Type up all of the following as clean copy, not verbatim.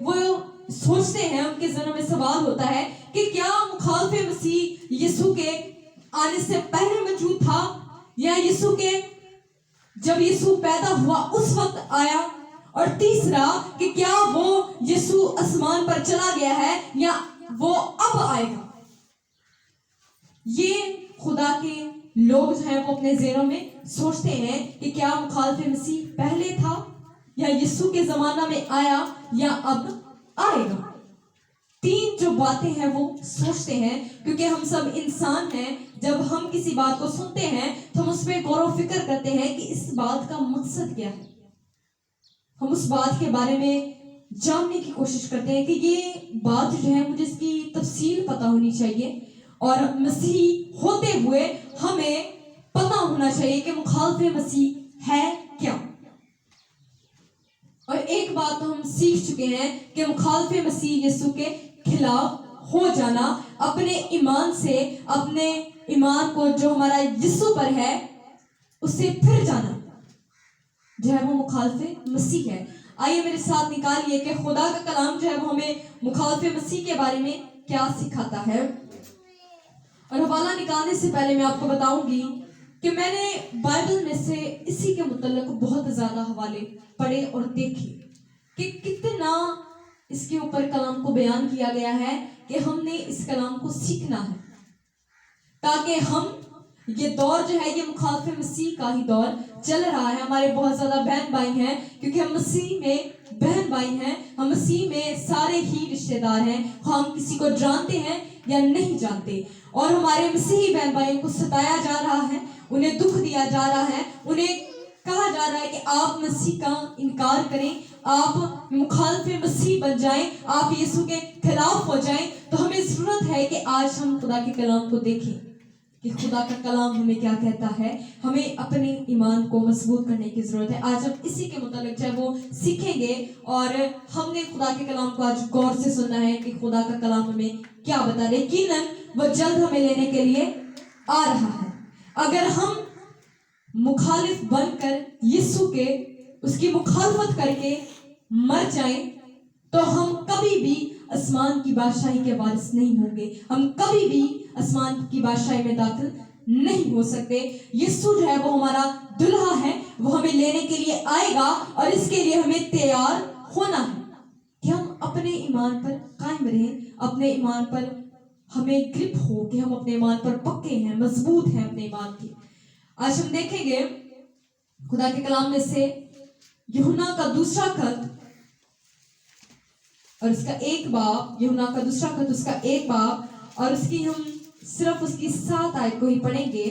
وہ سوچتے ہیں, ان کے ذہنوں میں سوال ہوتا ہے کہ کیا مخالف مسیح یسوع کے آنے سے پہلے موجود تھا, یا یسوع کے جب یسوع پیدا ہوا اس وقت آیا, اور تیسرا کہ کیا وہ یسوع آسمان پر چلا گیا ہے یا وہ اب آئے گا. یہ خدا کے لوگ جو ہیں وہ اپنے ذہنوں میں سوچتے ہیں کہ کیا مخالف مسیح پہلے تھا یا یسوع کے زمانہ میں آیا یا اب آئے گا. تین جو باتیں ہیں وہ سوچتے ہیں, کیونکہ ہم سب انسان ہیں. جب ہم کسی بات کو سنتے ہیں تو ہم اس پہ غور و فکر کرتے ہیں کہ اس بات کا مقصد کیا ہے. ہم اس بات کے بارے میں جاننے کی کوشش کرتے ہیں کہ یہ بات جو ہے مجھے اس کی تفصیل پتہ ہونی چاہیے, اور مسیح ہوتے ہوئے ہمیں پتہ ہونا چاہیے کہ مخالف مسیح ہے کیا. اور ایک بات تو ہم سیکھ چکے ہیں کہ مخالف مسیح یسوع کے خلاف ہو جانا, اپنے ایمان سے, اپنے ایمان کو جو ہمارا یسوع پر ہے اس سے پھر جانا جو ہے وہ مخالف مسیح ہے. آئیے میرے ساتھ نکالیے کہ خدا کا کلام جو ہے وہ ہمیں مخالف مسیح کے بارے میں کیا سکھاتا ہے. اور حوالہ نکالنے سے پہلے میں آپ کو بتاؤں گی کہ میں نے بائبل میں سے اسی کے متعلق بہت زیادہ حوالے پڑھے اور دیکھے کہ کتنا اس کے اوپر کلام کو بیان کیا گیا ہے کہ ہم نے اس کلام کو سیکھنا ہے, تاکہ ہم یہ دور جو ہے یہ مخالف مسیح کا ہی دور چل رہا ہے. ہمارے بہت زیادہ بہن بھائی ہیں, کیونکہ ہم مسیح میں بہن بھائی ہیں, ہم مسیح میں سارے ہی رشتے دار ہیں, ہم کسی کو جانتے ہیں یا نہیں جانتے. اور ہمارے مسیحی بہن بھائیوں کو ستایا جا رہا ہے, انہیں دکھ دیا جا رہا ہے, انہیں کہا جا رہا ہے کہ آپ مسیح کا انکار کریں, آپ مخالف مسیح بن جائیں, آپ یسوع کے خلاف ہو جائیں. تو ہمیں ضرورت ہے کہ آج ہم خدا کے کلام کو دیکھیں کہ خدا کا کلام ہمیں کیا کہتا ہے. ہمیں اپنے ایمان کو مضبوط کرنے کی ضرورت ہے. آج ہم اسی کے متعلق جو ہے وہ سیکھیں گے, اور ہم نے خدا کے کلام کو آج غور سے سننا ہے کہ خدا کا کلام ہمیں کیا بتا رہے. یقیناً وہ جلد ہمیں لینے کے لیے آ رہا ہے. اگر ہم مخالف بن کر یسوع کے اس کی مخالفت کر کے مر جائیں تو ہم کبھی بھی آسمان کی بادشاہی کے وارث نہیں ہوں گے, ہم کبھی بھی آسمان کی بادشاہی میں داخل نہیں ہو سکتے. یسوع جو ہے وہ ہمارا دلہا ہے, وہ ہمیں لینے کے لیے آئے گا, اور اس کے لیے ہمیں تیار ہونا ہے کہ ہم اپنے ایمان پر قائم رہیں, اپنے ایمان پر ہمیں گرپ ہو کہ ہم اپنے ایمان پر پکے ہیں, مضبوط ہیں اپنے ایمان کی. آج ہم دیکھیں گے خدا کے کلام میں سے یوحنا کا دوسرا خط اور اس کا ایک باب, یوحنا کا دوسرا خط اس کا ایک باب, اور اس کی ہم صرف اس کی 7 آیت کو ہی پڑھیں گے.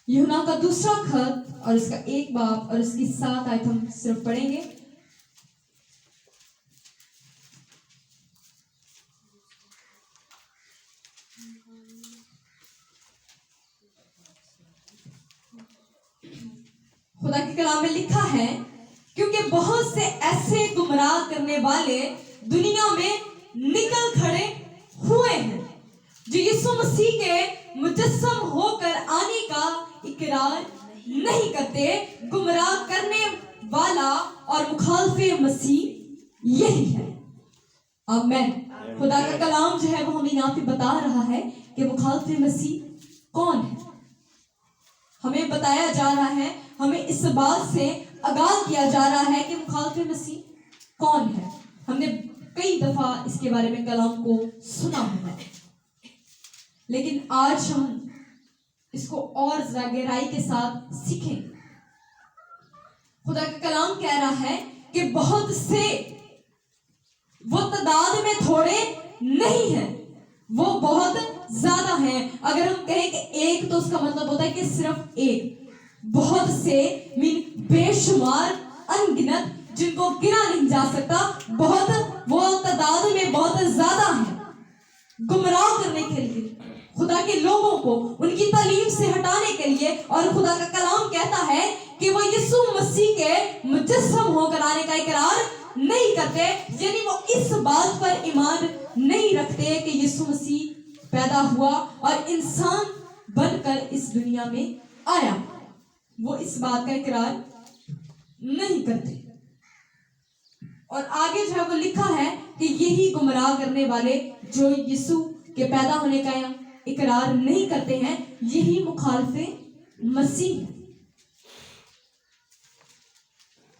یوحنا کا دوسرا خط اور اس کا ایک باب اور اس کی 7 آیت ہم صرف پڑھیں گے. خدا کے کلام میں لکھا ہے, کیونکہ بہت سے ایسے گمراہ کرنے والے دنیا میں نکل کھڑے ہوئے ہیں جو یسوع مسیح کے مجسم ہو کر آنے کا اقرار نہیں کرتے. گمراہ کرنے والا اور مخالف مسیح یہی ہے. آمین. خدا کا کلام جو ہے وہ ہمیں یہاں پہ بتا رہا ہے کہ مخالف مسیح کون ہے. ہمیں بتایا جا رہا ہے, ہمیں اس بات سے آگاہ کیا جا رہا ہے کہ مخالف مسیح کون ہے. ہم نے کئی دفعہ اس کے بارے میں کلام کو سنا ہوگا, لیکن آج ہم اس کو اور گہرائی کے ساتھ سیکھیں. خدا کا کلام کہہ رہا ہے کہ بہت سے, وہ تعداد میں تھوڑے نہیں ہیں, وہ بہت زیادہ ہیں. اگر ہم کہیں کہ ایک تو اس کا مطلب ہوتا ہے کہ صرف ایک. بہت سے مین بے شمار, ان گنت, جن کو گنا نہیں جا سکتا. بہت, وہ تعداد میں بہت زیادہ ہیں گمراہ کرنے کے لیے, خدا کے لوگوں کو ان کی تعلیم سے ہٹانے کے لیے. اور خدا کا کلام کہتا ہے کہ وہ یسوع مسیح کے مجسم ہو کر آنے کا اقرار نہیں کرتے, یعنی وہ اس بات پر ایمان نہیں رکھتے کہ یسوع مسیح پیدا ہوا اور انسان بن کر اس دنیا میں آیا. وہ اس بات کا اقرار نہیں کرتے. اور آگے جو ہے وہ لکھا ہے کہ یہی گمراہ کرنے والے جو یسوع کے پیدا ہونے کا اقرار نہیں کرتے ہیں یہی مخالف مسیح ہے.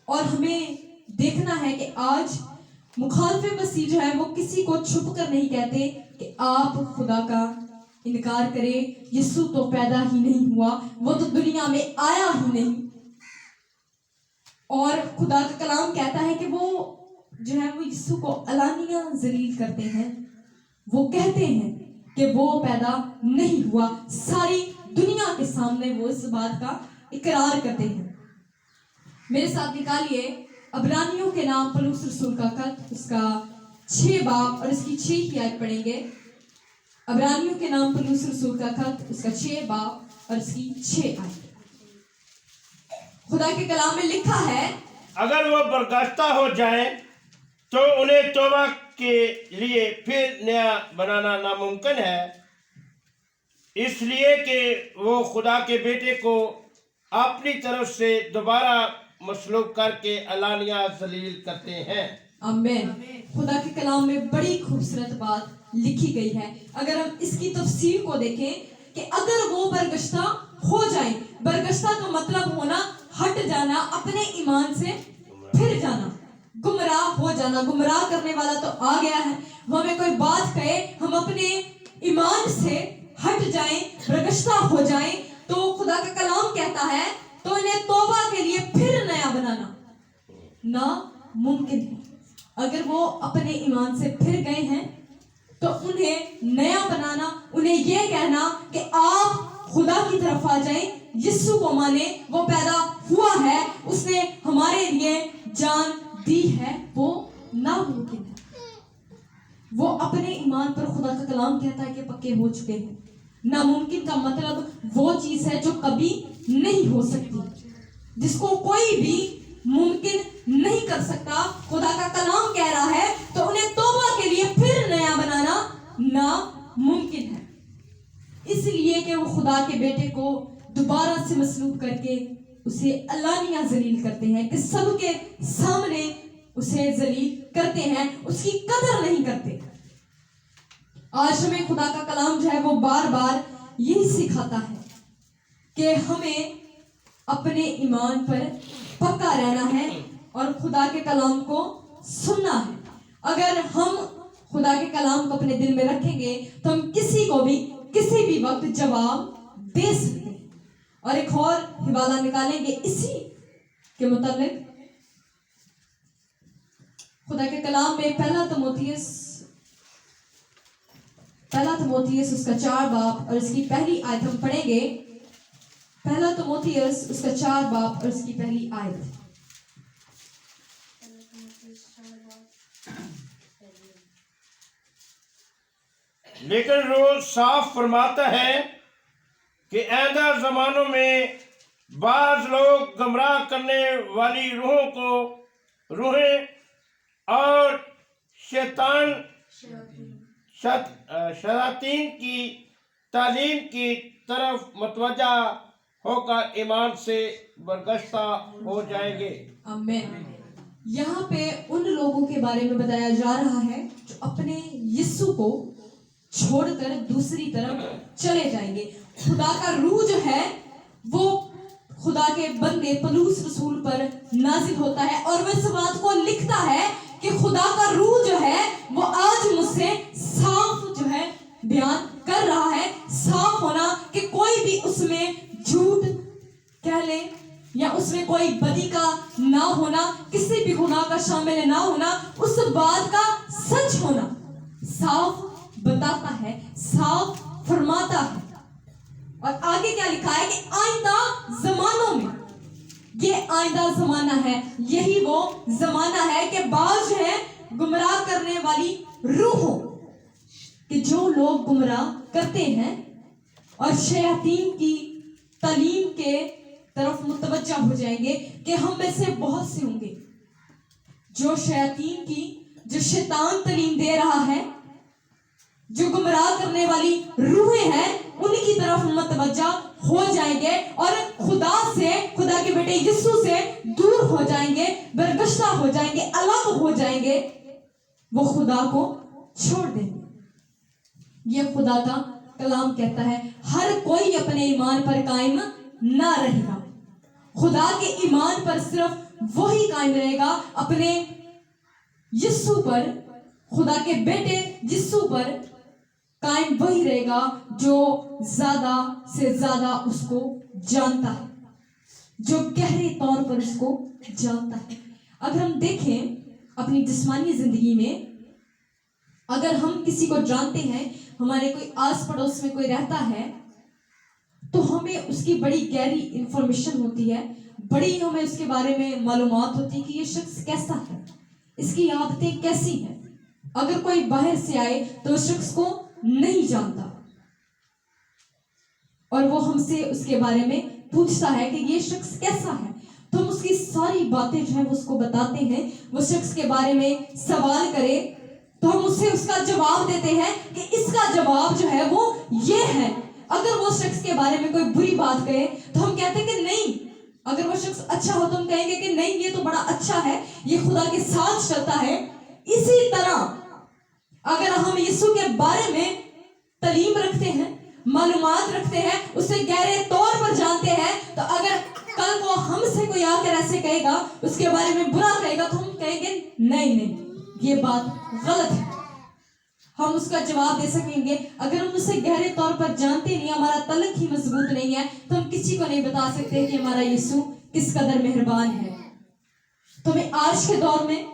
اور ہمیں دیکھنا ہے کہ آج مخالف مسیح جو ہے وہ کسی کو چھپ کر نہیں کہتے کہ آپ خدا کا انکار کریں, یسوع تو پیدا ہی نہیں ہوا, وہ تو دنیا میں آیا ہی نہیں. اور خدا کا کلام کہتا ہے کہ وہ جو ہے وہ یسوع کو علانیہ ذلیل کرتے ہیں, وہ کہتے ہیں کہ وہ پیدا نہیں ہوا, ساری دنیا کے سامنے وہ اس بات کا اقرار کرتے ہیں. میرے ساتھ نکالیے عبرانیوں کے نام پولس رسول کا خط, اس کا 6 باب اور اس کی 6 کی آیت پڑھیں گے. عبرانیوں کے نام پولس رسول کا خط, اس کا 6 باب اور اس کی 6 آیت. خدا کے کلام میں لکھا ہے, اگر وہ برگشتہ ہو جائیں تو انہیں توبہ کے لیے پھر نیا بنانا ناممکن ہے, اس لیے کہ وہ خدا کے بیٹے کو اپنی طرف سے دوبارہ مسلوب کر کے علانیہ ذلیل کرتے ہیں. آمین. خدا کے کلام میں بڑی خوبصورت بات لکھی گئی ہے. اگر ہم اس کی تفسیر کو دیکھیں کہ اگر وہ برگشتہ ہو جائیں, برگشتہ کا مطلب ہونا ہٹ جانا, اپنے ایمان سے پھر جانا, گمراہ ہو جانا. گمراہ کرنے والا تو آ گیا ہے, وہ ہمیں کوئی بات کہے ہم اپنے ایمان سے ہٹ جائیں, برگشتہ ہو جائیں, تو خدا کا کلام کہتا ہے تو انہیں توبہ کے لیے پھر نیا بنانا ناممکن ہے. اگر وہ اپنے ایمان سے پھر گئے ہیں تو انہیں نیا بنانا, انہیں یہ کہنا کہ آپ خدا کی طرف آ جائیں, یسوع کو مانے, وہ پیدا ہوا ہے, اس نے ہمارے لیے جان دی ہے, وہ ناممکن ہے. وہ اپنے ایمان پر خدا کا کلام کہتا ہے کہ پکے ہو چکے ہیں. ناممکن کا مطلب وہ چیز ہے جو کبھی نہیں ہو سکتی, جس کو کوئی بھی ممکن نہیں کر سکتا. خدا کا کلام کہہ رہا ہے تو انہیں توبہ کے لیے پھر نیا بنانا ناممکن ہے, اس لیے کہ وہ خدا کے بیٹے کو دوبارہ سے مصلوب کر کے اسے علانیہ ذلیل کرتے ہیں, کہ سب کے سامنے اسے ذلیل کرتے ہیں, اس کی قدر نہیں کرتے. آج ہمیں خدا کا کلام جو ہے وہ بار بار یہی سکھاتا ہے کہ ہمیں اپنے ایمان پر پکا رہنا ہے اور خدا کے کلام کو سننا ہے. اگر ہم خدا کے کلام کو اپنے دل میں رکھیں گے تو ہم کسی کو بھی کسی بھی وقت جواب دے سکتے ہیں. اور ایک اور حوالہ نکالیں گے اسی کے متعلق. خدا کے کلام میں پہلا تموتھیوس اس کا 4 باب اور اس کی پہلی آیت ہم پڑھیں گے. پہلا تموتھیوس اس کا 4 باب اور اس کی پہلی آیت. لیکن روح صاف فرماتا ہے کہ آئندہ زمانوں میں بعض لوگ گمراہ کرنے والی روحیں اور شیاطین کی تعلیم کی طرف متوجہ ہو کر ایمان سے برگشتہ ہو جائیں گے. آمین. یہاں پہ ان لوگوں کے بارے میں بتایا جا رہا ہے جو اپنے یسوع کو چھوڑ کر دوسری طرف چلے جائیں گے. خدا کا روح جو ہے وہ خدا کے بندے پولس رسول پر نازل ہوتا ہے اور وہ اس بات کو لکھتا ہے کہ خدا کا روح جو ہے وہ آج مجھ سے صاف جو ہے بیان کر رہا ہے. صاف ہونا کہ کوئی بھی اس میں جھوٹ کہہ لے یا اس میں کوئی بدی کا نہ ہونا, کسی بھی گناہ کا شامل نہ ہونا, اس بات کا سچ ہونا صاف بتاتا ہے, صاف فرماتا ہے. اور آگے کیا لکھا ہے کہ آئندہ زمانوں میں, یہ آئندہ زمانہ ہے, یہی وہ زمانہ ہے کہ بعض جو ہے گمراہ کرنے والی روحوں, کہ جو لوگ گمراہ کرتے ہیں اور شیاطین کی تعلیم کے طرف متوجہ ہو جائیں گے, کہ ہم میں سے بہت سے ہوں گے جو شیاطین کی, جو شیطان تعلیم دے رہا ہے, جو گمراہ کرنے والی روحیں ہیں, ان کی طرف متوجہ ہو جائیں گے اور خدا खुदा के बेटे यीशु से दूर हो जाएंगे, बरगश्ता हो जाएंगे, अलग हो जाएंगे, वो खुदा को छोड़ देंगे। ये खुदा का कलाम कहता है हर कोई अपने ईमान पर कायम ना रहेगा। खुदा के ईमान पर सिर्फ वही कायम रहेगा, अपने यीशु पर, खुदा के बेटे यीशु पर कायम वही रहेगा जो ज्यादा से ज्यादा उसको जानता है, जो गहरे तौर पर उसको जानता है। अगर हम देखें अपनी जिस्मानी जिंदगी में, अगर हम किसी को जानते हैं, हमारे कोई आस पड़ोस में कोई रहता है, तो हमें उसकी बड़ी गहरी इंफॉर्मेशन होती है, बड़ी हमें उसके बारे में मालूमात होती है कि ये शख्स कैसा है, इसकी आदतें कैसी हैं। अगर कोई बाहर से आए तो उस शख्स को नहीं जानता और वो हमसे उसके बारे में पूछता है कि ये शख्स कैसा है, तो हम उसकी सारी बातें जो है वो उसको बताते हैं। वो शख्स के बारे में सवाल करे तो हम उससे उसका जवाब देते हैं कि इसका जवाब जो है वो ये है। अगर वो शख्स के बारे में कोई बुरी बात कहे तो हम कहते हैं कि नहीं, अगर वो शख्स अच्छा हो तो हम कहेंगे कि नहीं, ये तो बड़ा अच्छा है, ये खुदा के साथ चलता है। इसी तरह अगर हम यीशु के बारे में तालीम रखते हैं, मालूमात रखते हैं, उसे गहरे तौर पर जानते हैं, तो अगर कल को हमसे कोई आकर ऐसे कहेगा, उसके बारे में बुरा कहेगा, तो हम कहेंगे नहीं नहीं, ये बात गलत है। हम उसका जवाब दे सकेंगे। अगर हम उसे गहरे तौर पर जानते नहीं, हमारा तलक ही मजबूत नहीं है, तो हम किसी को नहीं बता सकते कि हमारा यीशु किस कदर मेहरबान है। तो हमें आज के दौर में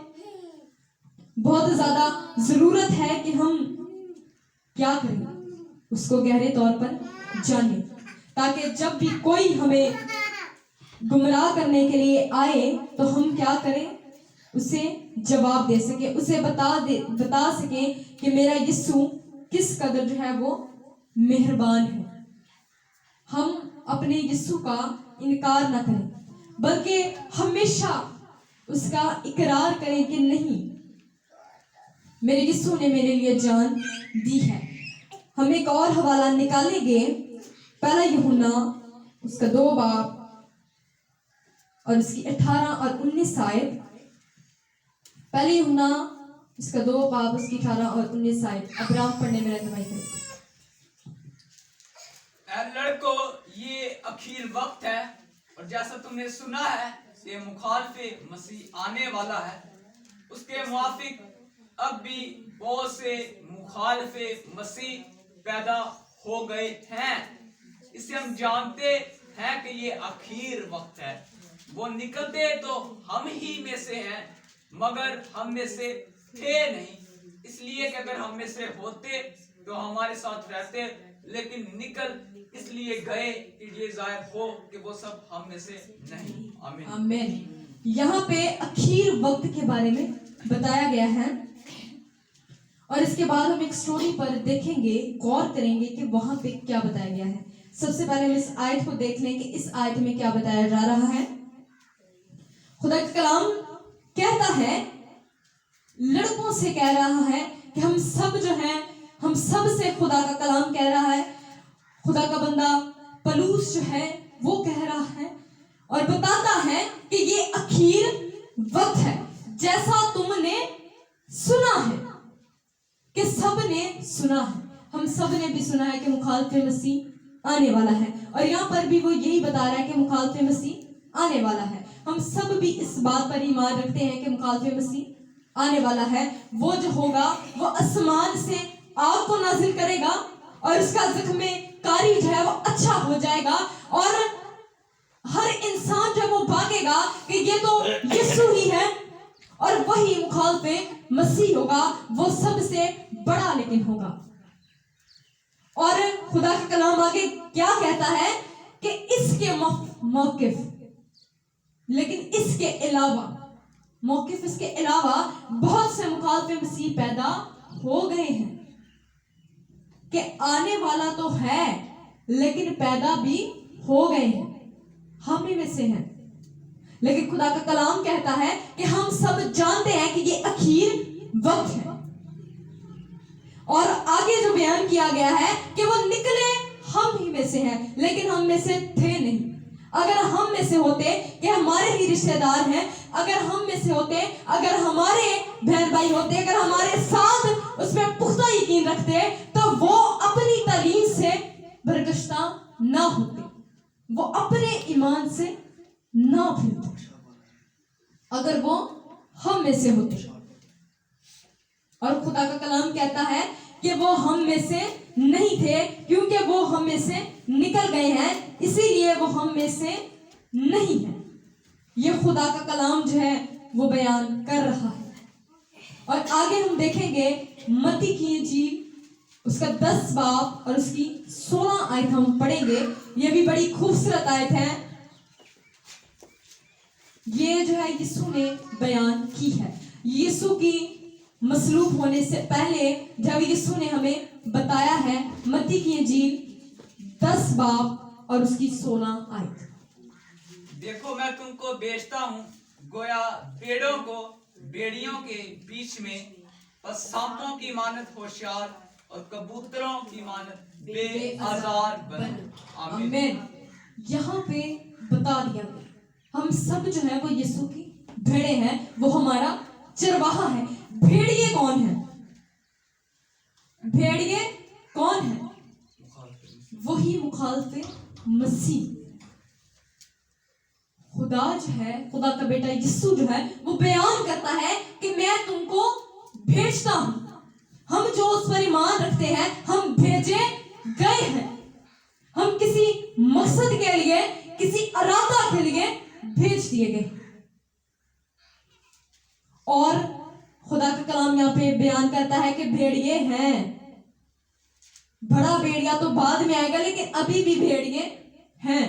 बहुत ज्यादा जरूरत है कि हम क्या करें, उसको गहरे तौर पर जाने, ताकि जब भी कोई हमें गुमराह करने के लिए आए तो हम क्या करें, उसे जवाब दे सके, उसे बता सके कि मेरा यीशु किस कदर जो है वो मेहरबान है। हम अपने यीशु का इनकार ना करें, बल्कि हमेशा उसका इकरार करें कि नहीं, मेरे यीशु ने मेरे लिए जान दी है। हम एक और हवाला निकालेंगे, पहला यूहन्ना उसका 2 बाब और उसकी 18 और 19 आयत। पहले यूहन्ना उसका 2 बाब उसकी 18 और 19 आयत। अब राम पढ़ने में रहनुमाई करें। लड़कों, ये अखीर वक्त है और जैसा तुमने सुना है ये मुखालफे मसीह आने वाला है। उसके मुआफिक अब भी बहुत से मुखालफे मसीह पैदा हो गए हैं। इसे हम जानते हैं कि ये आखिर वक्त है। वो निकलते तो हम ही में से हैं, मगर हम में से थे नहीं, इसलिए कि अगर हम में से होते तो हमारे साथ रहते, लेकिन निकल इसलिए गए कि ये जाहिर हो कि वो सब हम में से नहीं। आमीन आमीन। यहाँ पे आखिर वक्त के बारे में बताया गया है और इसके बाद हम एक स्टोरी पर देखेंगे, गौर करेंगे कि वहां पे क्या बताया गया है। सबसे पहले हम इस आयत को देख लें कि इस आयत में क्या बताया जा रहा है। खुदा का कलाम कहता है, लड़कों से कह रहा है कि हम सब जो हैं, हम सब से खुदा का कलाम कह रहा है। खुदा का बंदा पलूस जो है वो कह रहा है और बताता है कि ये आखिर वक्त है, जैसा तुमने सुना है, कि सब ने सुना है। हम सब ने भी सुना है कि मुखालफे मसीह आने वाला है, और यहाँ पर भी वो यही बता रहा है कि मुखालफे मसीह आने वाला है। हम सब भी इस बात पर ईमान रखते हैं कि मुखालफे मसीह आने वाला है। वो जो होगा वो आसमान से आग को नाजिल करेगा और उसका ज़ख्म कारी जो है वो अच्छा हो जाएगा, और हर इंसान जब वो भागेगा कि ये तो यीशु ही है, और वही मुखालफे मसीह होगा, वो सबसे बड़ा लेकिन होगा। और खुदा का कलाम आगे क्या कहता है कि इसके मौकिफ, लेकिन इसके अलावा मौकिफ, इसके अलावा बहुत से मुखालफे मसीह पैदा हो गए हैं, कि आने वाला तो है लेकिन पैदा भी हो गए हैं, हम ही में से हैं। लेकिन खुदा का कलाम कहता है कि हम सब जानते हैं कि ये आखिर वक्त है, और आगे जो बयान किया गया है कि वो निकले हम ही में से हैं, लेकिन हम में से थे नहीं। अगर हम में से होते कि हमारे ही रिश्तेदार हैं, अगर हम में से होते, अगर हमारे बहन भाई होते, अगर हमारे साथ उसमें पुख्ता यकीन रखते, तो वो अपनी तालीम से बरगश्ता ना होते, वो अपने ईमान से ना भूलते, अगर वो हम में से होते। और खुदा का कलाम कहता है कि वो हम में से नहीं थे, क्योंकि वो हम में से निकल गए हैं, इसीलिए वो हम में से नहीं है। ये खुदा का कलाम जो है वो बयान कर रहा है। और आगे हम देखेंगे मत्ती की इंजील उसका 10 बाब और उसकी 16 आयत हम पढ़ेंगे। ये भी बड़ी खूबसूरत आयत है। ये जो है यीशु ने बयान की है। यीशु की मसलूब होने से पहले जब यीशु ने हमें बताया है, मत्ती की इंजील 10 बाब और उसकी 16 आयत। देखो मैं तुमको भेजता हूँ गोया पेड़ों को बेड़ियों के बीच में, और सांपों की मानत होशियार और कबूतरों की मानत बेआज़ार बनो। आमीन। यहाँ पे बता दिया गया हम सब जो है वो यीशु की भेड़े हैं, वो हमारा चरवाहा है। भेड़िए कौन है? भेड़िए कौन है? वही मुखालफे मसीह। खुदा जो है, खुदा का बेटा यीशु जो है वो बयान करता है कि मैं तुमको भेजता हूं। हम जो उस पर ईमान रखते हैं, हम भेजे गए हैं। हम किसी मकसद के लिए, किसी इरादा के लिए भेज दिए गए। और खुदा का कलाम यहाँ पे बयान करता है कि भेड़िए हैं। बड़ा भेड़िया तो बाद में आएगा, लेकिन अभी भी भेड़िए हैं।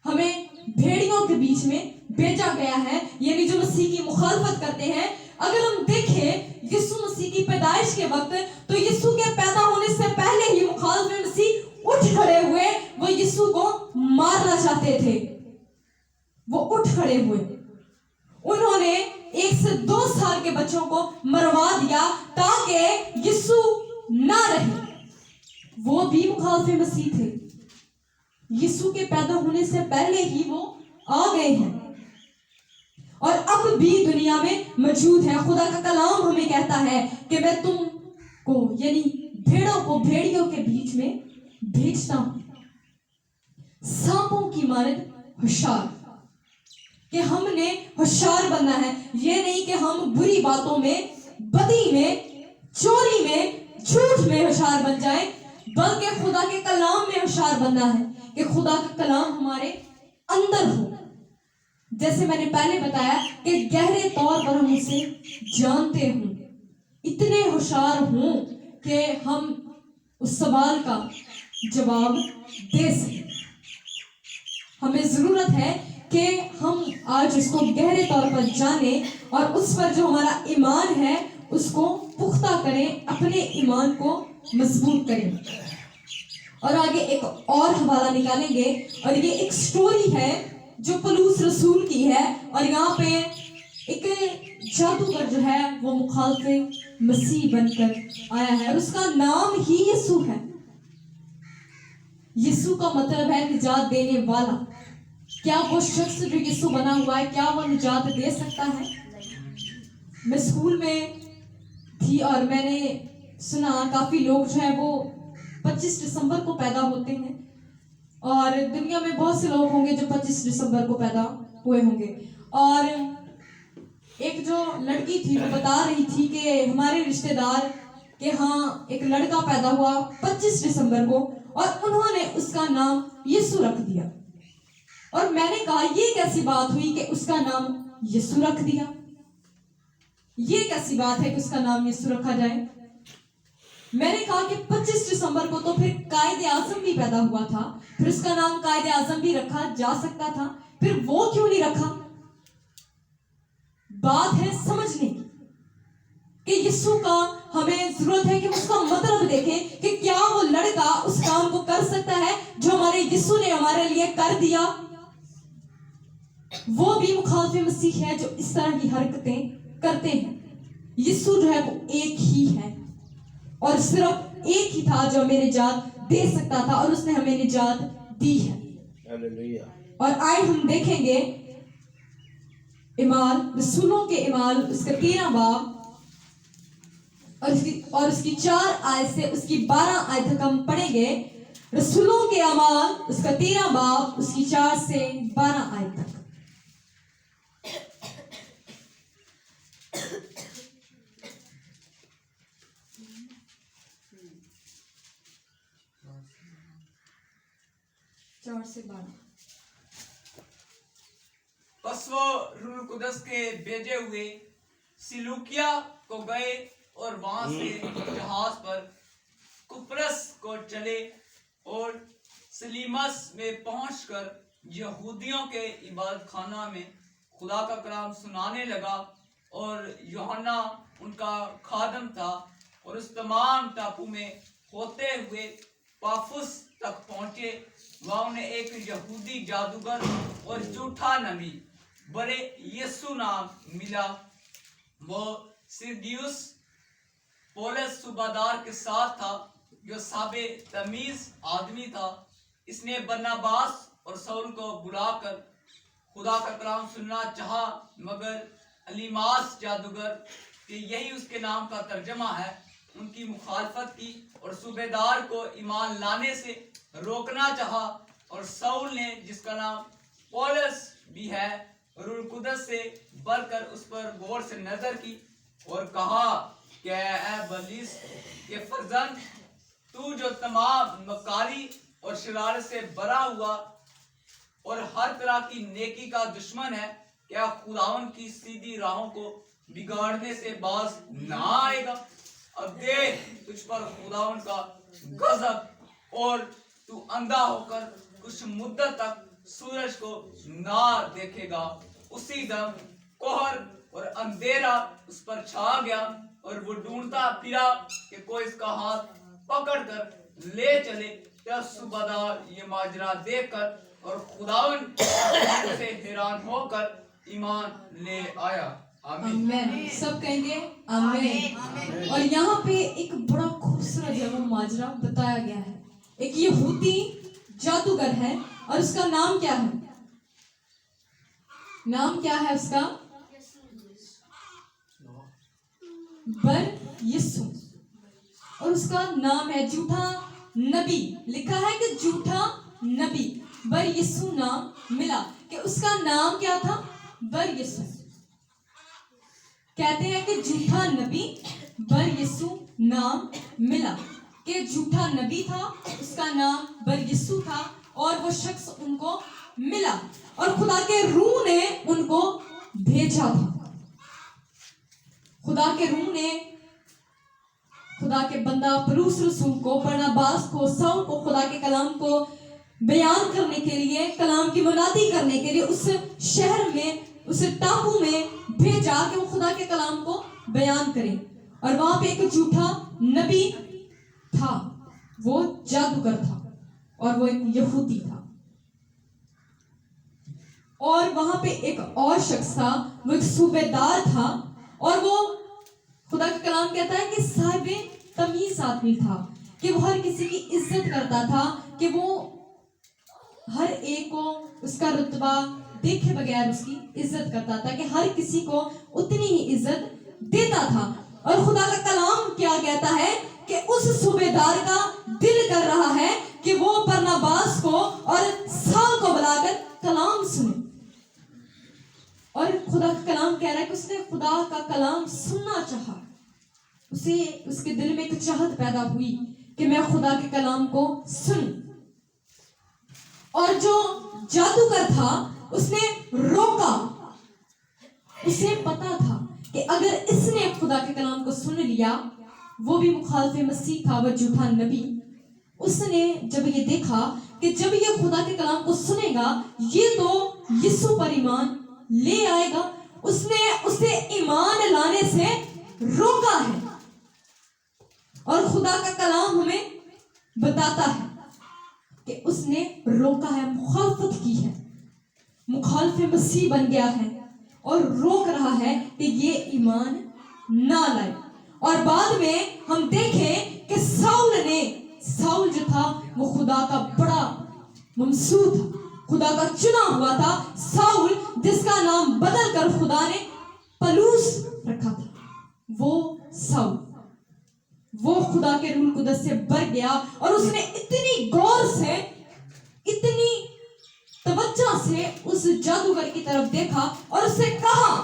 हमें भेड़ियों के बीच में भेजा गया है, यानी जो मसीह की मुखालफत करते हैं। अगर हम देखें यीशु मसीह की पैदाइश के वक्त, तो यीशु के पैदा होने से पहले ही मुखालफे मसीह उठ खड़े हुए, वो यीशु को मारना चाहते थे। वो उठ खड़े हुए, उन्होंने 1 से 2 साल के बच्चों को मरवा दिया ताकि यीशु ना रहे। वो भी मुखालफे मसीह थे। यीशु के पैदा होने से पहले ही वो आ गए हैं और अब भी दुनिया में मौजूद है। खुदा का कलाम हमें कहता है कि मैं तुमको, यानी भेड़ों को भेड़ियों के बीच में भेजता हूं। सांपों की मानद होशियार, कि हमने होशियार बनना है। ये नहीं कि हम बुरी बातों में, बदी में, चोरी में, झूठ में होशियार बन जाए, बल्कि खुदा के कलाम में होशियार बनना है कि खुदा का कलाम हमारे अंदर हो। जैसे मैंने पहले बताया कि गहरे तौर पर हम उसे जानते हों, इतने होशियार हों कि हम उस सवाल का जवाब दे सकें। हमें जरूरत है कि हम आज उसको गहरे तौर पर जानें और उस पर जो हमारा ईमान है उसको पुख्ता करें, अपने ईमान को मजबूत करें। और आगे एक और हवाला निकालेंगे, और ये एक स्टोरी है जो पलूस रसूल की है। और यहाँ पे एक जादूगर जो है वो मुखालफे मसीह बनकर आया है और उसका नाम ही यीशु है। यीशु का मतलब है निजात देने वाला। क्या वो शख्स जो यीशु बना हुआ है, क्या वो निजात दे सकता है? मैं स्कूल में थी और मैंने सुना काफी लोग जो है वो 25 दिसंबर को पैदा होते हैं, और दुनिया में बहुत से लोग होंगे जो 25 दिसंबर को पैदा हुए होंगे। और एक जो लड़की थी वो बता रही थी कि हमारे रिश्तेदार के हाँ एक लड़का पैदा हुआ 25 दिसंबर को और उन्होंने उसका नाम यीशु रख दिया। और मैंने कहा ये कैसी बात हुई कि उसका नाम यीशु रख दिया? ये कैसी बात है कि उसका नाम यीशु रखा जाए? मैंने कहा कि 25 दिसंबर को तो फिर कायदे आजम भी पैदा हुआ था, फिर उसका नाम कायदे आजम भी रखा जा सकता था, फिर वो क्यों नहीं रखा? बात है समझने की कि यीशु का हमें जरूरत है कि उसका मतलब देखें कि क्या वो लड़का उस काम को कर सकता है जो हमारे यीशु ने हमारे लिए कर दिया। वो भी मुखालफे मसीह है जो इस तरह की हरकतें करते हैं। यीशु जो है वो एक ही है और सिर्फ एक ही था जो हमें निजात दे सकता था, और उसने हमें निजात दी है। हालेलुया। और आए हम देखेंगे इमाल, रसूलों के इमाल, उसका 13 बाब और उसकी 4 आयत से उसकी 12 आयत तक हम पढ़ेंगे। रसूलों के अमाल, उसका 13 बाब, उसकी 4 से 12 आयत तक। बस वो रूह कुदस के भेजे हुए सिलूकिया को गए और वहां से जहाज पर कुप्रस को चले और सलीमस में पहुंचकर यहूदियों के इबादत खाना में खुदा का कलाम सुनाने लगा। और यूहन्ना उनका खादम था और उस तमाम टापू में होते हुए पाफुस तक पहुंचे। वहां उन्हें एक यहूदी जादूगर और झूठा नबी बड़े यीशु नाम मिला। वो सिरगियुस पौलुस सूबादार के साथ था, जो साबे तमीज आदमी था। इसने बरनबास और शाऊल को बुलाकर खुदा का कलाम सुनना चाहा, मगर अलीमास जादूगर, कि यही उसके नाम का तर्जमा है, उनकी मुखालफत की और सूबेदार को ईमान लाने से रोकना चाहा। और शाऊल ने, जिसका नाम पौलुस भी है, रूह कुदस से बढ़कर उस पर गौर से नजर की और कहा कि ऐ बलीस के फर्जंद, तू जो तमाम मकारी और शरारत से भरा हुआ और हर तरह की नेकी का दुश्मन है, क्या खुदावन की सीधी राहों को बिगाड़ने से बाज ना आएगा? अब देख, तुझ पर खुदावन का गजब, और तू अंधा होकर कुछ मुद्दत तक सूरज को ना देखेगा। उसी दम कोहर और अंधेरा उस पर छा गया और वो ढूंढता फिरा कि कोई इसका हाथ पकड़कर ले चले। तब सूबादार ये माजरा देखकर और खुदावन से हैरान होकर ईमान ले आया। आमीन। सब कहेंगे आमीन। और यहाँ पे एक बड़ा खूबसूरत जो वो माजरा बताया गया है। एक यहूदी जादूगर है और उसका नाम क्या है? नाम क्या है उसका? बर यीशु। और उसका नाम है झूठा नबी। लिखा है कि झूठा नबी, बर यीशु नाम मिला। कि उसका नाम क्या था? बर यीशु। कहते हैं कि झूठा नबी, बर यीशु नाम मिला। कि झूठा नबी था, उसका नाम बर यीशु था, और वो शख्स उनको मिला और खुदा के रूह ने उनको भेजा था। खुदा के रूह ने खुदा के बंदा पौलुस रसूल को, बरनबास को, शाऊल को खुदा के कलाम को बयान करने के लिए, कलाम की मुनादी करने के लिए उस शहर में, उस टापू में भेजा कि वो खुदा के कलाम को बयान करे। और वहां पे एक झूठा नबी था, वो जादूगर था और वो एक यहूदी था। और वहां पे एक और शख्स था, वो एक सूबेदार था, और वो खुदा का कलाम कहता है कि साहिबे तमीज आदमी था, कि वो हर किसी की इज्जत करता था, कि वो हर एक को उसका रुतबा देखे बगैर उसकी इज्जत करता था, कि हर किसी को उतनी ही इज्जत देता था। और खुदा का कलाम क्या कहता है कि उस सूबेदार का दिल कर रहा है कि वो बरनबास को और शाऊल को बुलाकर कलाम सुने। और खुदा का कलाम कह रहा है कि उसने खुदा का कलाम सुनना चाहा। उसे उसके दिल में एक चाहत पैदा हुई कि मैं खुदा के कलाम को सुन। और जो जादूगर था उसने रोका। उसे पता था कि अगर इसने खुदा के कलाम को सुन लिया, वो भी मुखालिफ मसीह था, वो झूठा नबी। उसने जब ये देखा कि जब ये खुदा के कलाम को सुनेगा, ये तो यीशु पर ईमान ले आएगा, उसने उसे ईमान लाने से रोका है। और खुदा का कलाम हमें बताता है कि उसने रोका है, मुखालफत की है, मुखालिफ मसीह बन गया है और रोक रहा है कि ये ईमान ना लाए। और बाद में हम देखें कि शाऊल जो था वो खुदा का बड़ा ममसूद था, खुदा का चुना हुआ था साउल, जिसका नाम बदल कर खुदा ने पलूस रखा था, वो साउल, वो खुदा के रूह कुदस से भर गया और उसने इतनी गौर से, इतनी तवज्जो से उस जादूगर की तरफ देखा और उससे कहा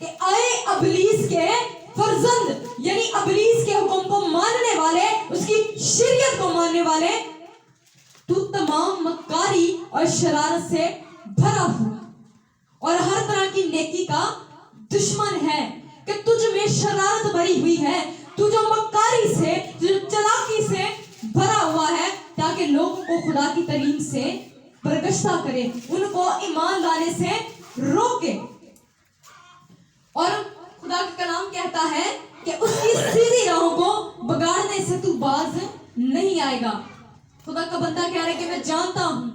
कि आए इब्लीस के फर्जंद, यानी इब्लीस के हुक्म को मानने वाले, उसकी शरीयत को मानने वाले, तू तमाम मक्कारी और शरारत से भरा हुआ और हर तरह की नेकी का दुश्मन है, कि तुझ में शरारत भरी हुई है, तू जो मक्कारी से, जो चालाकी से भरा हुआ है, ताकि लोगों को खुदा की तालीम से बरगश्ता करे, उनको ईमान लाने से रोके। और खुदा का कलाम कहता है कि उसकी सीधी राहों को बिगाड़ने से तू बाज नहीं आएगा। खुदा का बंदा कह रहा है कि मैं जानता हूं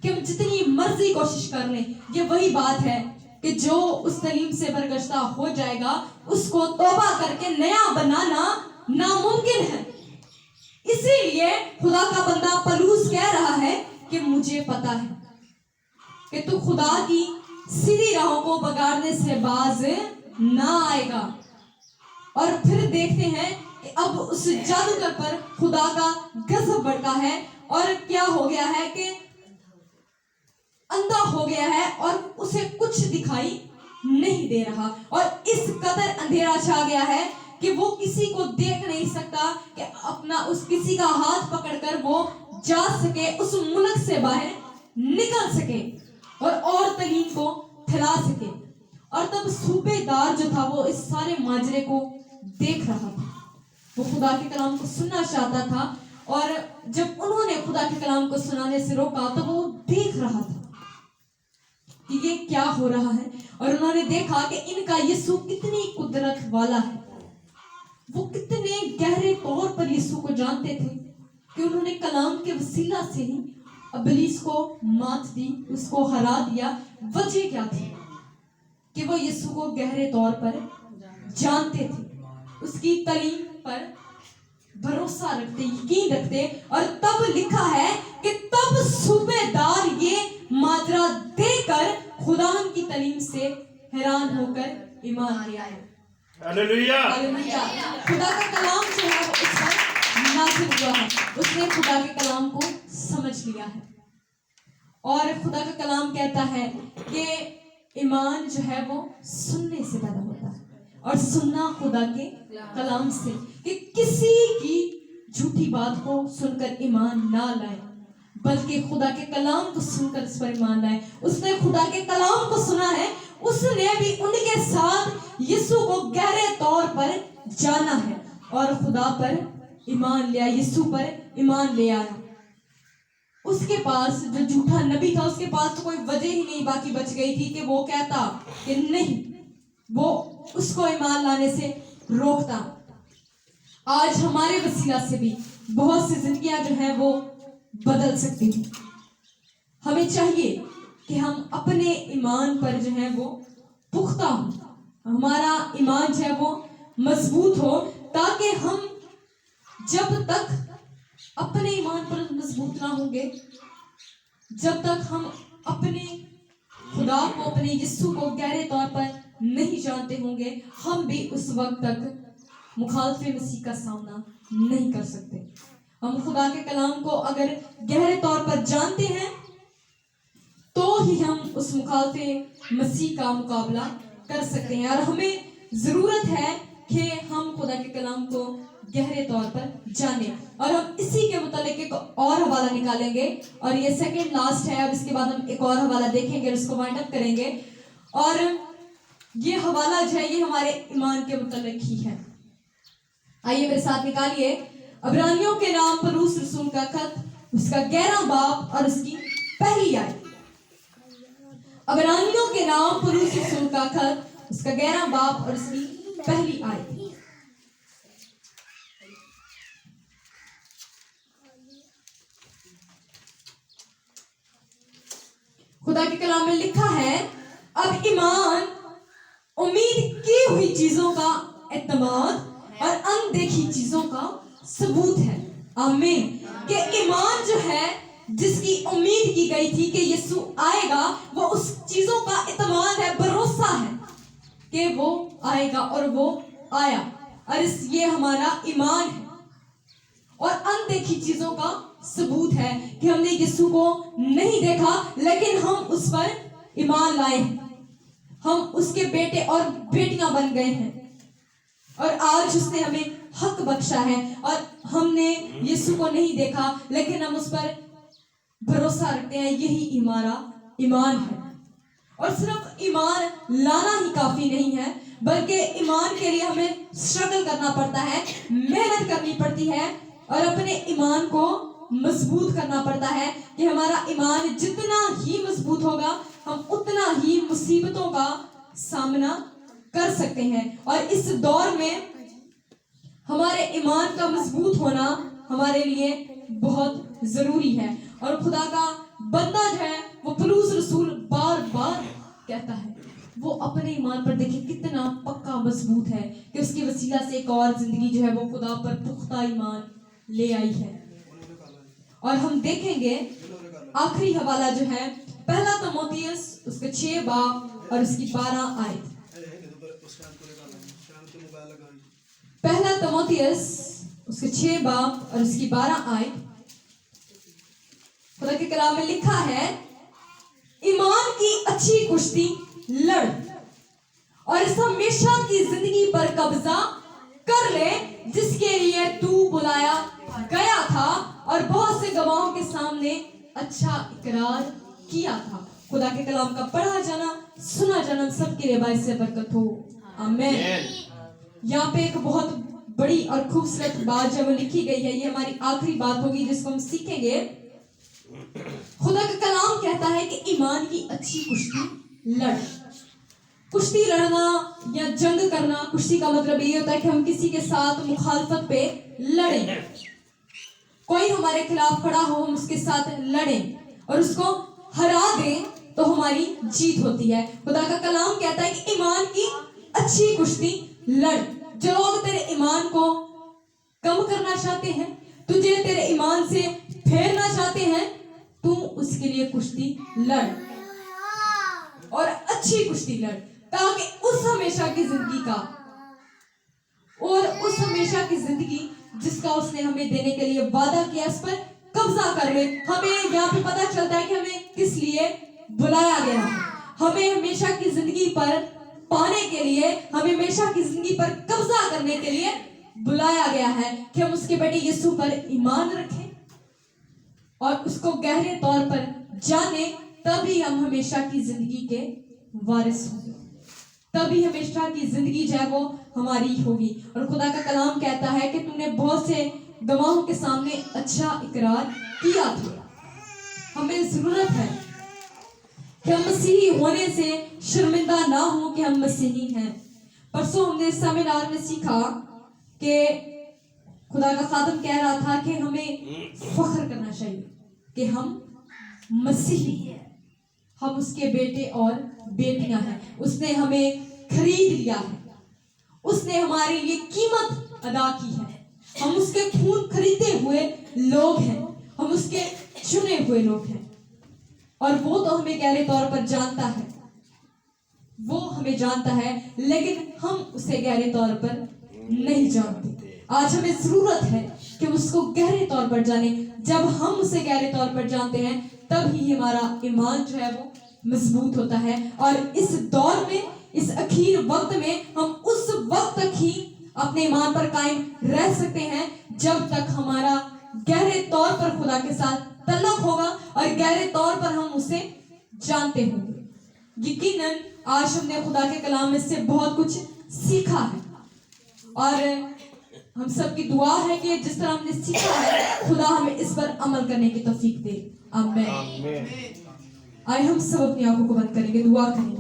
कि हम जितनी मर्जी कोशिश कर लें, ये वही बात है कि जो उस तालीम से बरगश्ता हो जाएगा उसको तौबा करके नया बनाना नामुमकिन है। इसीलिए खुदा का बंदा पलूस कह रहा है कि मुझे पता है कि तू खुदा की सीधी राहों को बिगाड़ने से बाज ना आएगा। और फिर देखते हैं कि अब उस जादूगर पर खुदा का गजब बढ़ता है और क्या हो गया है कि अंधा हो गया है और उसे कुछ दिखाई नहीं दे रहा, और इस कदर अंधेरा छा गया है कि वो किसी को देख नहीं सकता, कि अपना उस किसी का हाथ पकड़कर वो जा सके, उस मुल्क से बाहर निकल सके और तालीम को फैला सके। और तब सूबेदार जो था वो इस सारे माजरे को देख रहा था, वो खुदा के कलाम को सुनना चाहता था, और जब उन्होंने खुदा के कलाम को सुनाने से रोका तो वो देख रहा था कि ये क्या हो रहा है। और उन्होंने देखा कि इनका यीशु कितनी कुदरत वाला है, वो कितने गहरे तौर पर यीशु को जानते थे कि उन्होंने कलाम के वसीला से ही इब्लीस को मात दी, उसको हरा दिया। वजह क्या थी कि वो यीशु को गहरे तौर पर जानते थे, उसकी तालीम पर भरोसा रखते, यकीन रखते। और तब लिखा है कि तब सूबेदार ये माजरा देकर खुदा की तालीम से हैरान होकर ईमान ले आए। हालेलुया। हालेलुया। खुदा का कलाम जो है वो उस पर नाज़िल हुआ है, उसने खुदा के कलाम को समझ लिया है। और खुदा का कलाम कहता है कि ईमान जो है वो सुनने से पैदा होता है, और सुनना खुदा के कलाम से, कि किसी की झूठी बात को सुनकर ईमान ना लाए, बल्कि खुदा के कलाम को सुनकर इस पर ईमान लाए। उसने खुदा के कलाम को सुना है, उसने भी उनके साथ यीशु को गहरे तौर पर जाना है और खुदा पर ईमान ले आया, यीशु पर ईमान ले आया। उसके पास जो झूठा नबी था, उसके पास तो कोई वजह ही नहीं बाकी बच गई थी कि वो कहता कि नहीं, वो उसको ईमान लाने से रोकता। आज हमारे वसीला से भी बहुत सी जिंदगियां जो है वो बदल सकती हैं। हमें चाहिए कि हम अपने ईमान पर जो है वो पुख्ता हो, हमारा ईमान जो है वो मजबूत हो, ताकि हम जब तक अपने ईमान पर मजबूत ना होंगे, जब तक हम अपने खुदा को, अपने यीशु को गहरे तौर पर नहीं जानते होंगे, हम भी उस वक्त तक मुखालफे मसीह का सामना नहीं कर सकते। हम खुदा के कलाम को अगर गहरे तौर पर जानते हैं तो ही हम उस मुखालफे मसीह का मुकाबला कर सकते हैं। और हमें जरूरत है कि हम खुदा के कलाम को गहरे तौर पर जाने। और हम इसी के मुतालिक एक और हवाला निकालेंगे, और ये सेकंड लास्ट है। अब इसके बाद हम एक और हवाला देखेंगे, उसको वाइंड अप करेंगे। और ये हवाला जो है ये हमारे ईमान के मुतालिक ही है। आइए मेरे साथ निकालिए इब्रानियों के नाम पलूस रसूल का खत, उसका 11वां बाब और उसकी पहली आयत। इब्रानियों के नाम पलूस रसूल का खत, उसका 11वां बाब और उसकी पहली आयत। खुदा के कलाम में लिखा है, अब ईमान उम्मीद की हुई चीजों का एतमाद और अनदेखी चीजों का सबूत है। आमीन। कि ईमान जो है جس کی امید کی گئی تھی کہ یسوع آئے گا, وہ اس چیزوں کا اعتماد ہے, بھروسہ ہے کہ وہ آئے گا, اور وہ آیا. اور یہ ہمارا ایمان ہے اور اندیکھی چیزوں کا ثبوت ہے کہ ہم نے یسوع کو نہیں دیکھا لیکن ہم اس پر ایمان لائے ہیں. ہم اس کے بیٹے اور بیٹیاں بن گئے ہیں, اور آج اس نے ہمیں حق بخشا ہے. اور ہم نے یسوع کو نہیں دیکھا لیکن ہم اس پر بھروسہ رکھتے ہیں. یہی ہمارا ایمان ہے. اور صرف ایمان لانا ہی کافی نہیں ہے, بلکہ ایمان کے لیے ہمیں اسٹرگل کرنا پڑتا ہے, محنت کرنی پڑتی ہے, اور اپنے ایمان کو مضبوط کرنا پڑتا ہے کہ ہمارا ایمان جتنا ہی مضبوط ہوگا ہم اتنا ہی مصیبتوں کا سامنا کر سکتے ہیں. اور اس دور میں ہمارے ایمان کا مضبوط ہونا ہمارے لیے بہت ضروری ہے. اور خدا کا بندہ جو ہے وہ پولس رسول بار بار کہتا ہے, وہ اپنے ایمان پر دیکھیں کتنا پکا مضبوط ہے کہ اس کی وسیلہ سے ایک اور زندگی جو ہے وہ خدا پر پختہ ایمان لے آئی ہے. اور ہم دیکھیں گے آخری حوالہ جو ہے پہلا تموتھیوس اس کے 6 باب اور اس کی 12 آیت. پہلا تموتھیوس اس کے 6 باب اور اس کی 12 آیت. خدا کے کلام میں لکھا ہے, ایمان کی اچھی کشتی لڑ اور اس ہمیشہ کی زندگی پر قبضہ کر لے جس کے لیے تو بلایا گیا تھا اور بہت سے گواہوں کے سامنے اچھا اقرار کیا تھا. خدا کے کلام کا پڑھا جانا سنا جانا سب کے لیے باعث برکت ہو, آمین. یہاں پہ ایک بہت بڑی اور خوبصورت بات جو لکھی گئی ہے, یہ ہماری آخری بات ہوگی جس کو ہم سیکھیں گے. خدا کا کلام کہتا ہے کہ ایمان کی اچھی کشتی لڑ. کشتی لڑنا یا جنگ کرنا, کشتی کا مطلب یہ ہوتا ہے کہ ہم کسی کے ساتھ مخالفت پہ لڑیں, کوئی ہمارے خلاف کھڑا ہو ہم اس کے ساتھ لڑیں اور اس کو ہرا دیں تو ہماری جیت ہوتی ہے. خدا کا کلام کہتا ہے کہ ایمان کی اچھی کشتی لڑ. جو لوگ تیرے ایمان کو کم کرنا چاہتے ہیں, تجھے تیرے ایمان سے پھیرنا چاہتے ہیں, تو اس کے لیے کشتی لڑ اور اچھی کشتی لڑ, تاکہ اس ہمیشہ کی زندگی کا اور اس ہمیشہ کی زندگی جس کا اس نے ہمیں دینے کے لیے وعدہ کیا اس پر قبضہ کر لے. ہمیں یہاں پہ پتہ چلتا ہے کہ ہمیں کس لیے بلایا گیا ہے. ہمیں ہمیشہ کی زندگی پر پانے کے لیے, ہمیں ہمیشہ کی زندگی پر قبضہ کرنے کے لیے بلایا گیا ہے کہ ہم اس کے بیٹے یسوع پر ایمان رکھیں اور اس کو گہرے طور پر جانیں. تبھی ہم ہمیشہ کی زندگی کے وارث ہوں گے, تبھی ہمیشہ کی زندگی جو ہے وہ ہماری ہوگی. اور خدا کا کلام کہتا ہے کہ تم نے بہت سے گواہوں کے سامنے اچھا اقرار کیا تھا. ہمیں ضرورت ہے کہ ہم مسیحی ہونے سے شرمندہ نہ ہوں کہ ہم مسیحی ہیں. پرسوں ہم نے سیمینار میں سیکھا کہ خدا کا خادم کہہ رہا تھا کہ ہمیں فخر کرنا چاہیے کہ ہم مسیحی ہیں, ہم اس کے بیٹے اور بیٹیاں ہیں. اس نے ہمیں خرید لیا ہے, اس نے ہمارے لیے قیمت ادا کی ہے. ہم اس کے خون خریدے ہوئے لوگ ہیں, ہم اس کے چنے ہوئے لوگ ہیں. اور وہ تو ہمیں گہرے طور پر جانتا ہے, وہ ہمیں جانتا ہے, لیکن ہم اسے گہرے طور پر نہیں جانتے. آج ہمیں ضرورت ہے کہ ہم اس کو گہرے طور پر جانیں. جب ہم اسے گہرے طور پر جانتے ہیں تب ہی ہمارا ایمان جو ہے وہ مضبوط ہوتا ہے. اور اس دور میں, اس اخیر وقت میں ہم اس وقت تک ہی اپنے ایمان پر قائم رہ سکتے ہیں جب تک ہمارا گہرے طور پر خدا کے ساتھ تعلق ہوگا اور گہرے طور پر ہم اسے جانتے ہوں گے. یقیناً آج ہم نے خدا کے کلام میں سے بہت کچھ سیکھا ہے, اور ہم سب کی دعا ہے کہ جس طرح ہم نے سیکھا ہے خدا ہمیں اس پر عمل کرنے کی توفیق دے. آمین. آئے ہم سب اپنی آنکھوں کو بند کریں گے, دعا کریں گے.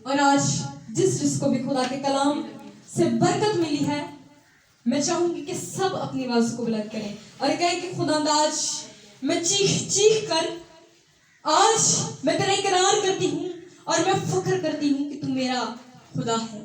اور آج جس کو بھی خدا کے کلام سے برکت ملی ہے, میں چاہوں گی کہ سب اپنی آواز کو بلند کریں اور کہیں کہ خداوند آج میں چیخ کر آج میں تیرا اقرار کرتی ہوں اور میں فخر کرتی ہوں کہ تو میرا خدا ہے.